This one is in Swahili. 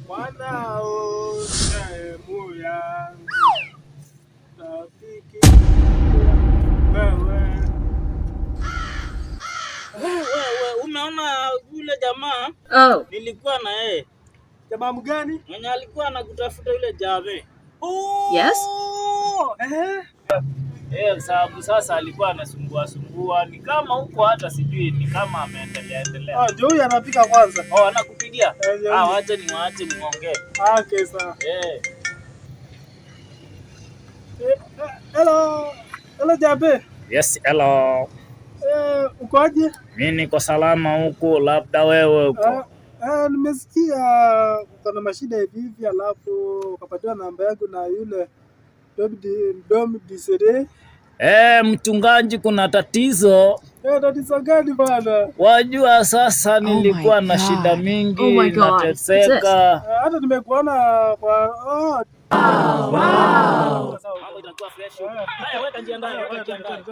Wanao sehemu yangu rafiki wewe. Umeona yule jamaa? Oh. Nilikuwa na yeye. Jamaa mgani? Mwenye alikuwa anakutafuta yule Jave. Yes. Sababu sasa alikuwa anasumbua. Ni kama huko hata sijui ni kama ameendelea. Ndio huyu anapika kwanza. Anakupigia. Wacha niwaache muongee. Okay, sawa. Hello Jabe. Yes, hello. Ukoaje? Mimi niko salama huko, labda wewe uko? Nimesikia kuna mashida hivi alafu ukapatiwa namba yangu na yule Dom Disere. Mchungaji, kuna tatizo. Tatizo gani bana? Wajua sasa nilikuwa na shida mingi, nateseka. Hata nimekuona kwa wow. Mambo itakuwa fresh. Haya, weka njia ndani, weka njia ndani.